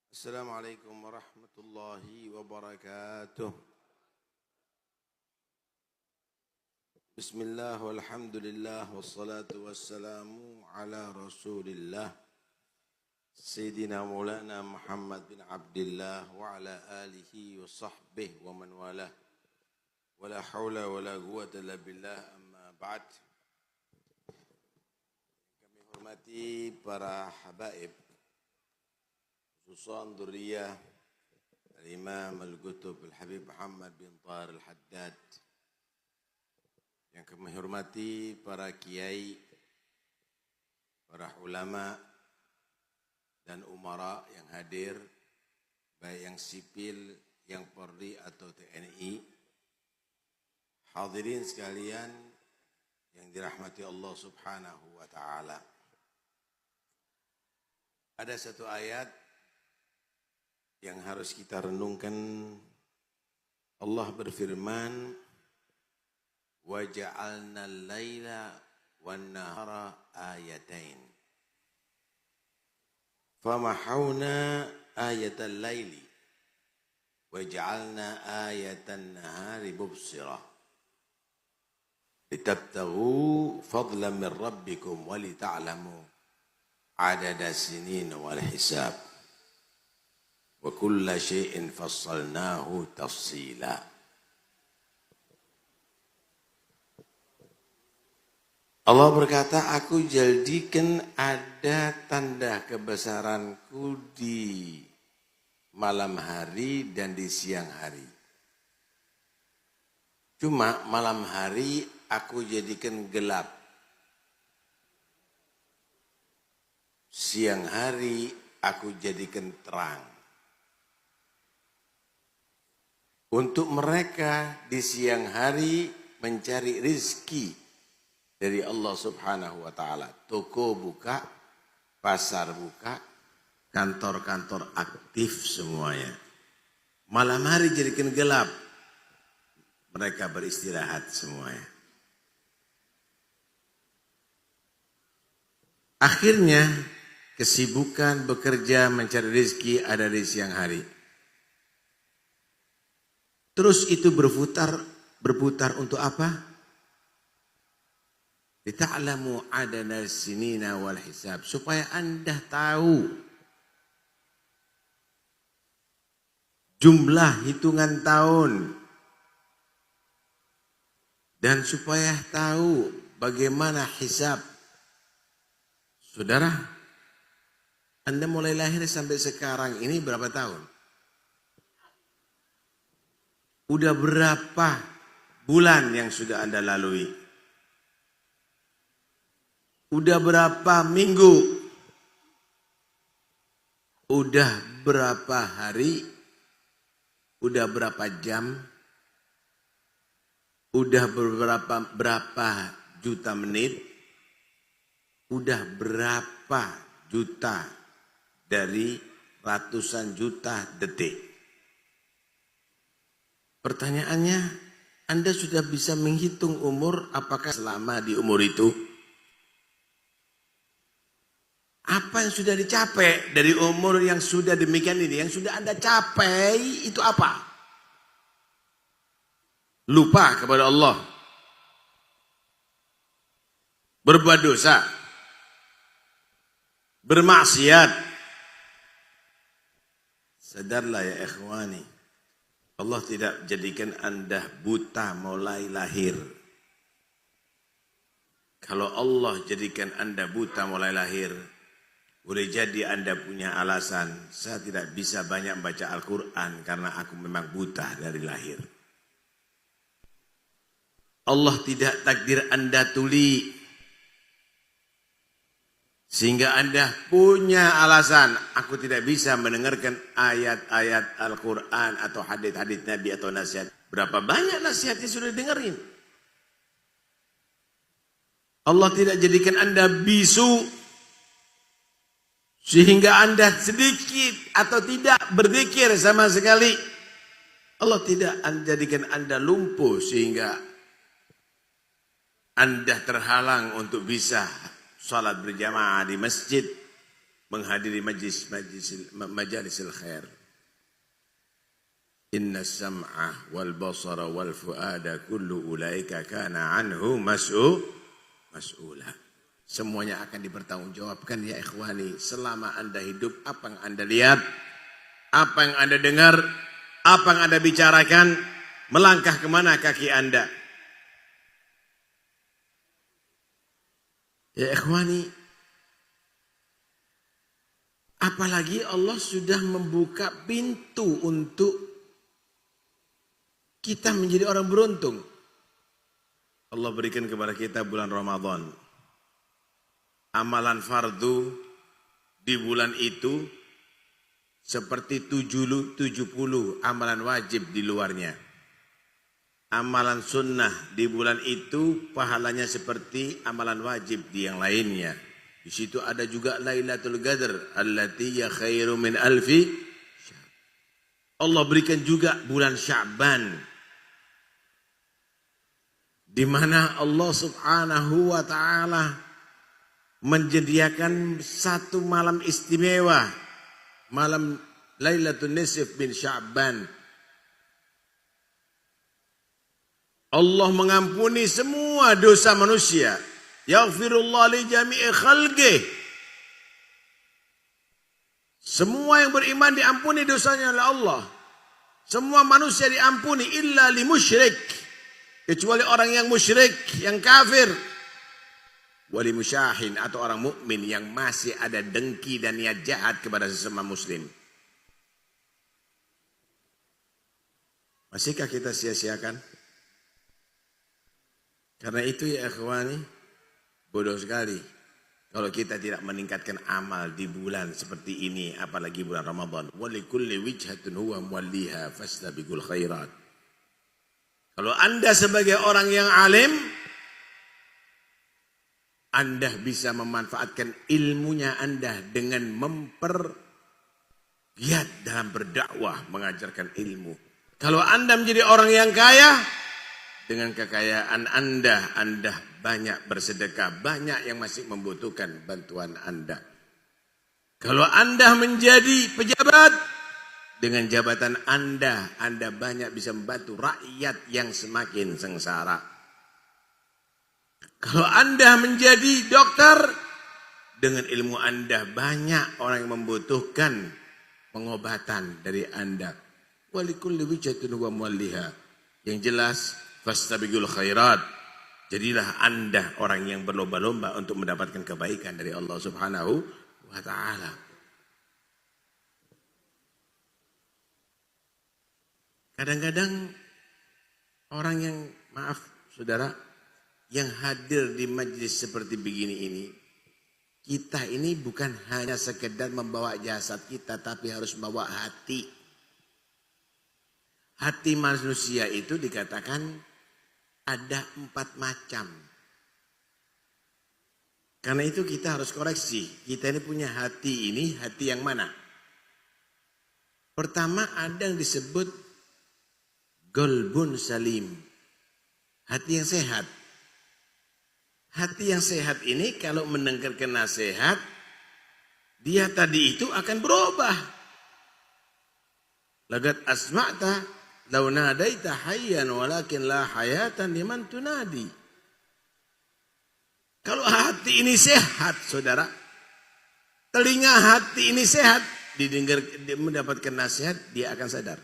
Assalamualaikum warahmatullahi wabarakatuh. Bismillah walhamdulillah wassalatu wassalamu ala rasulillah Sayyidina Maulana Muhammad bin Abdullah wa ala alihi wa sahbihi wa man walah. Wala hawla wala quwwata illa billah, amma ba'd. Kami hormati para habaib, khususan duriyah Al-Imam Al-Qutub Al-Habib Muhammad bin Tahir Al-Haddad. Yang kami hormati para kiai, para ulama dan umara yang hadir, baik yang sipil, yang Polri atau TNI. Hadirin sekalian yang dirahmati Allah Subhanahu wa taala. Ada satu ayat yang harus kita renungkan. Allah berfirman, wa ja'alna al-laila wan-nahara ayatain. Famahawna ayatal laili wa ja'alna ayatan nahari mubsirah. Litabtaghu fadlan min rabbikum wa lita'lamu adada sinin wal hisab. Wa kulla syai'in fassalnahu tafsila. Allah berkata, aku jadikan ada tanda kebesaranku di malam hari dan di siang hari. Cuma malam hari aku jadikan gelap. Siang hari aku jadikan terang. Untuk mereka di siang hari mencari rizki dari Allah Subhanahu wa taala. Toko buka, pasar buka, kantor-kantor aktif semuanya. Malam hari jadikan gelap. Mereka beristirahat semuanya. Akhirnya kesibukan bekerja mencari rizki ada di siang hari. Terus itu berputar untuk apa? Lita'lamu adana sinina wal hisab, supaya Anda tahu jumlah hitungan tahun dan supaya tahu bagaimana hisab. Saudara, Anda mulai lahir sampai sekarang ini berapa tahun? Udah berapa bulan yang sudah Anda lalui? Udah berapa minggu? Udah berapa hari? Udah berapa jam? Udah berapa juta menit? Udah berapa juta dari ratusan juta detik? Pertanyaannya, Anda sudah bisa menghitung umur apakah selama di umur itu? Apa yang sudah dicapai dari umur yang sudah demikian ini? Yang sudah Anda capai itu apa? Lupa kepada Allah. Berbuat dosa. Bermaksiat. Sadarlah ya ikhwani. Allah tidak jadikan Anda buta mulai lahir. Kalau Allah jadikan Anda buta mulai lahir, boleh jadi Anda punya alasan, saya tidak bisa banyak membaca Al-Quran karena aku memang buta dari lahir. Allah tidak takdir Anda tuli, sehingga Anda punya alasan, aku tidak bisa mendengarkan ayat-ayat Al-Quran atau hadits-hadits Nabi atau nasihat. Berapa banyak nasihatnya sudah dengerin. Allah tidak jadikan Anda bisu, sehingga Anda sedikit atau tidak berzikir sama sekali. Allah tidak jadikan Anda lumpuh, sehingga Anda terhalang untuk bisa salat berjamaah di masjid. menghadiri majalisil khair. Inna sam'a wal basara wal fuada kullu ulaika kana anhu mas'ula. Semuanya akan dipertanggungjawabkan ya ikhwani. Selama Anda hidup, apa yang Anda lihat, apa yang Anda dengar, apa yang Anda bicarakan, melangkah kemana kaki Anda. Ya ikhwani, apalagi Allah sudah membuka pintu untuk kita menjadi orang beruntung. Allah berikan kepada kita bulan Ramadan. Amalan fardu di bulan itu seperti 70 amalan wajib di luarnya. Amalan sunnah di bulan itu pahalanya seperti amalan wajib di yang lainnya. Di situ ada juga Lailatul Qadar allati ya khairu min alfi. Allah berikan juga bulan Sya'ban, di mana Allah Subhanahu wa taala menyediakan satu malam istimewa, malam Lailatul Nisf bin Sya'ban. Allah mengampuni semua dosa manusia. Yaghfirullah li jami'i khalqih. Semua yang beriman diampuni dosanya oleh Allah. Semua manusia diampuni illa li musyrik. Kecuali orang yang musyrik, yang kafir. Wali musyahin atau orang mukmin yang masih ada dengki dan niat jahat kepada sesama muslim. Masihkah kita sia-siakan? Karena itu ya ikhwani, bodoh sekali kalau kita tidak meningkatkan amal di bulan seperti ini, apalagi bulan Ramadan. Walikulli wijhatun huwa muwalliha fastabiqul khairat. Kalau Anda sebagai orang yang alim, Anda bisa memanfaatkan ilmunya Anda dengan mempergiat dalam berdakwah, mengajarkan ilmu. Kalau Anda menjadi orang yang kaya, dengan kekayaan Anda banyak bersedekah, banyak yang masih membutuhkan bantuan Anda. Kalau Anda menjadi pejabat, dengan jabatan Anda banyak bisa membantu rakyat yang semakin sengsara. Kalau Anda menjadi dokter, dengan ilmu Anda banyak orang yang membutuhkan pengobatan dari Anda. Walikulli wijhatun huwa muwalliha. Yang jelas, fastabiqul khairat. Jadilah Anda orang yang berlomba-lomba untuk mendapatkan kebaikan dari Allah Subhanahu wa taala. Kadang-kadang orang yang, maaf saudara, yang hadir di majelis seperti begini ini, kita ini bukan hanya sekedar membawa jasad kita, tapi harus membawa hati. Hati manusia itu dikatakan ada 4 macam. Karena itu kita harus koreksi. Kita ini punya hati ini, hati yang mana? Pertama ada yang disebut qalbun salim. Hati yang sehat. Hati yang sehat ini kalau mendengarkan nasihat, dia tadi itu akan berubah. Laqad asma'ta law nadaita hayyan walakin la hayatan liman tunadi. Kalau hati ini sehat, saudara, telinga hati ini sehat, didengar, mendapatkan nasihat, dia akan sadar.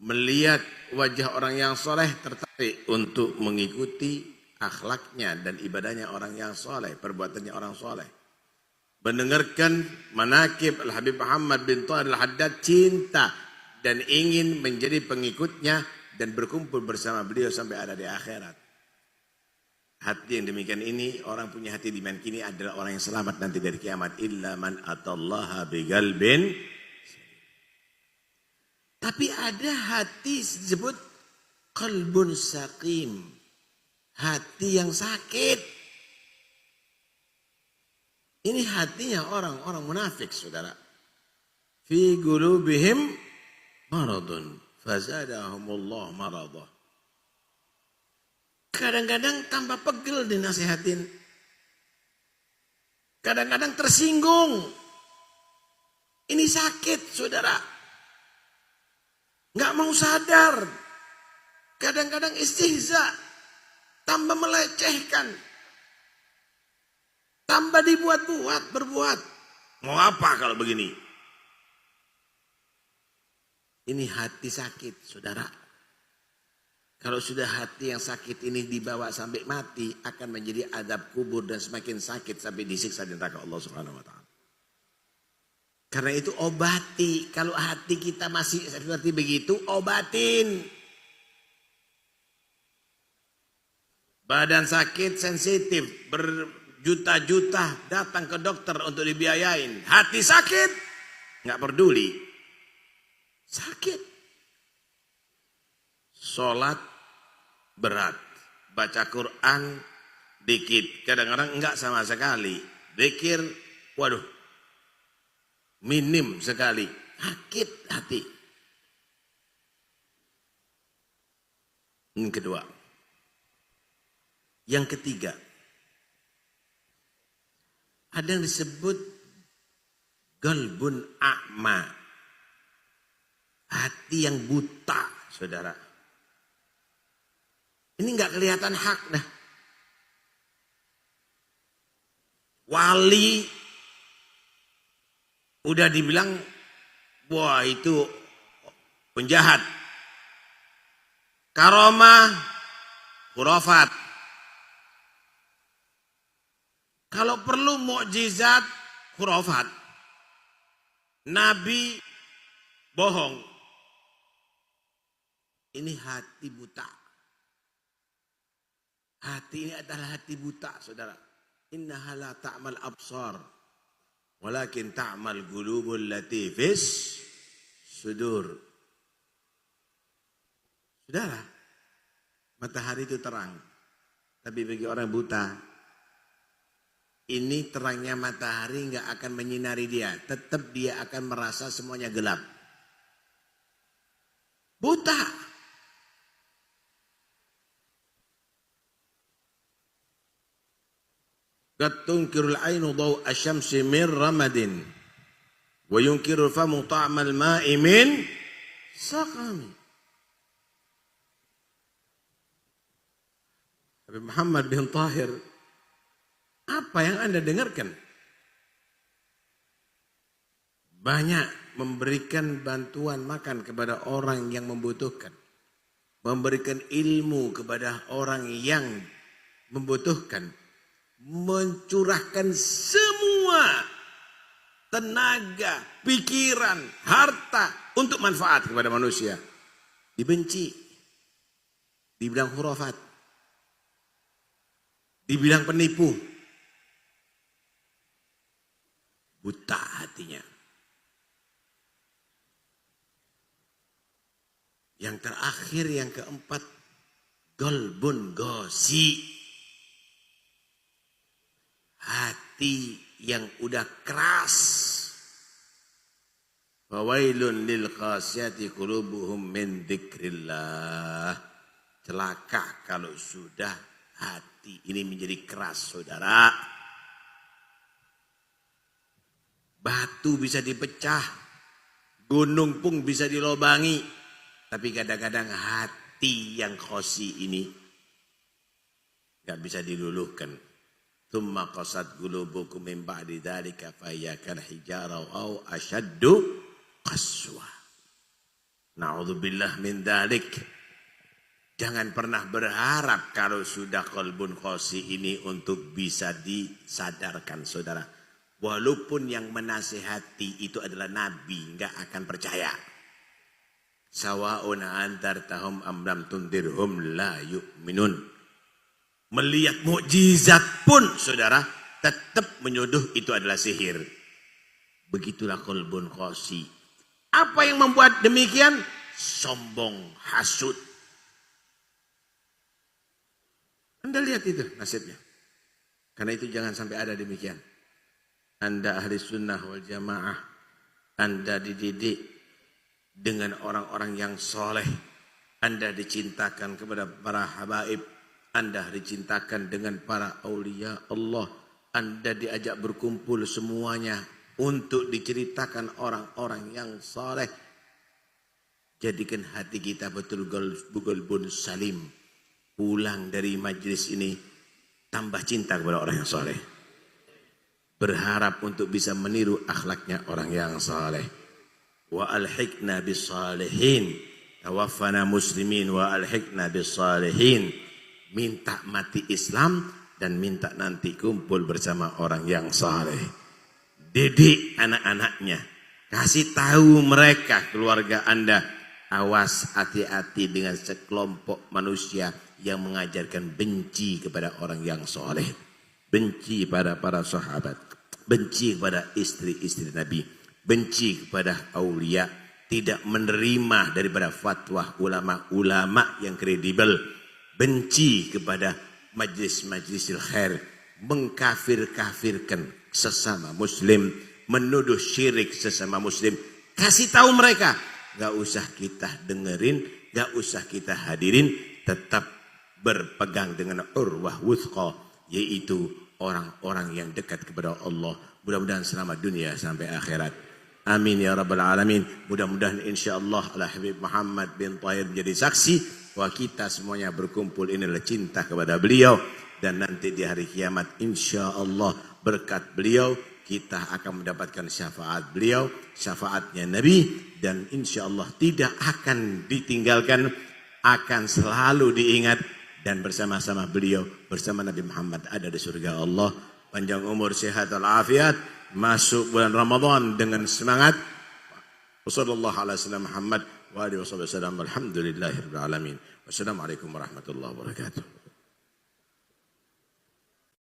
Melihat wajah orang yang soleh, tertarik untuk mengikuti akhlaknya dan ibadahnya orang yang soleh, perbuatannya orang soleh. Mendengarkan manaqib Al-Habib Muhammad bin Thahir Al-Haddad, cinta dan ingin menjadi pengikutnya dan berkumpul bersama beliau sampai ada di akhirat. Hati yang demikian ini, orang punya hati di man kini adalah orang yang selamat nanti dari kiamat. Illa man atallaha biqalbin. Tapi ada hati disebut qalbun saqim. Hati yang sakit. Ini hatinya orang-orang munafik, saudara. Fi qulubihim maradun fazadahumullah maradah. Kadang-kadang tambah pegel dinasihatin. Kadang-kadang tersinggung. Ini sakit, saudara. Nggak mau sadar. Kadang-kadang istihza. Tambah melecehkan. Tambah berbuat. Mau apa kalau begini? Ini hati sakit, saudara. Kalau sudah hati yang sakit ini dibawa sampai mati, akan menjadi adab kubur dan semakin sakit sampai disiksa di neraka Allah Subhanahu wa taala. Karena itu obati. Kalau hati kita masih seperti begitu, obatin. Badan sakit sensitif, berjuta-juta datang ke dokter untuk dibiayain. Hati sakit, nggak peduli. Sakit. Sholat berat, baca Quran dikit, kadang-kadang enggak sama sekali. Zikir, waduh, minim sekali. Sakit hati. Yang kedua. Yang ketiga. Ada yang disebut qalbun a'ma. Hati yang buta, saudara. Ini enggak kelihatan hak dah. Wali udah dibilang, wah itu penjahat. Karomah, khurafat. Kalau perlu mukjizat, khurafat. Nabi bohong. Ini hati buta. Hati ini adalah hati buta, saudara. Innaha la ta'mal absar, walakin ta'mal qulubul lati fis sudur. Saudara, matahari itu terang. Tapi bagi orang buta, ini terangnya matahari nggak akan menyinari dia. Tetap dia akan merasa semuanya gelap. Buta. Qad tunkirul ainu daw asyamsi min ramadin wa yunkirul famu ta'mal ma'i min saqami. Habib Muhammad bin Tahir, apa yang Anda dengarkan? Banyak memberikan bantuan makan kepada orang yang membutuhkan. Memberikan ilmu kepada orang yang membutuhkan. Mencurahkan semua tenaga, pikiran, harta untuk manfaat kepada manusia. Dibenci. Dibilang khurafat. Dibilang penipu. Buta hatinya. Yang terakhir, yang keempat, qalbun ghosi. Hati yang udah keras. Fawailun lil qasiyati qulubuhum min dzikrillah. Celaka kalau sudah hati ini menjadi keras, saudara. Batu bisa dipecah, gunung pun bisa dilobangi, tapi kadang-kadang hati yang khosi ini gak bisa diluluhkan. Tsumma qasat qulubukum min ba'di dzalika fa hiya kal hijarah aw ashaddu qaswa. Na'udzubillah min dzalik. Jangan pernah berharap kalau sudah qalbun khosi ini untuk bisa disadarkan, saudara. Walaupun yang menasihati itu adalah Nabi, enggak akan percaya. Sawa'un antartahum am lam tundirhum la yu'minun. Melihat mukjizat pun, saudara, tetap menyuduh itu adalah sihir. Begitulah qalbun khosi. Apa yang membuat demikian? Sombong, hasud. Anda lihat itu nasibnya. Karena itu jangan sampai ada demikian. Anda ahli sunnah wal jamaah. Anda dididik dengan orang-orang yang soleh. Anda dicintakan kepada para habaib. Anda dicintakan dengan para aulia Allah. Anda diajak berkumpul semuanya untuk diceritakan orang-orang yang saleh. Jadikan hati kita betul-betul salim. Pulang dari majlis ini tambah cinta kepada orang yang saleh. Berharap untuk bisa meniru akhlaknya orang yang saleh. Wa alhiqna bis salihin. Tawaffana muslimin wa alhiqna bis salihin. Minta mati Islam dan minta nanti kumpul bersama orang yang saleh. Didik anak-anaknya. Kasih tahu mereka, keluarga Anda, awas hati-hati dengan sekelompok manusia yang mengajarkan benci kepada orang yang soleh. Benci pada para sahabat. Benci kepada istri-istri Nabi. Benci kepada aulia. Tidak menerima daripada fatwa ulama-ulama yang kredibel. Benci kepada majlis-majlisil khair. Mengkafir-kafirkan sesama muslim. Menuduh syirik sesama muslim. Kasih tahu mereka. Gak usah kita dengerin. Gak usah kita hadirin. Tetap berpegang dengan urwah wuthqa, yaitu orang-orang yang dekat kepada Allah. Mudah-mudahan selamat dunia sampai akhirat. Amin ya rabbal alamin. Mudah-mudahan insyaallah ala Habib Muhammad bin Tahir menjadi saksi bahwa kita semuanya berkumpul inilah cinta kepada beliau, dan nanti di hari kiamat insyaallah berkat beliau kita akan mendapatkan syafaat beliau, syafaatnya Nabi, dan insyaallah tidak akan ditinggalkan, akan selalu diingat. Dan bersama-sama beliau, bersama Nabi Muhammad ada di surga Allah. Panjang umur, sehat, walafiat. Masuk bulan Ramadan dengan semangat. Wassallallahu ala sayyidina Muhammad wa alihi wasallam. Alhamdulillahirabbil alamin. Wassalamualaikum warahmatullahi wabarakatuh.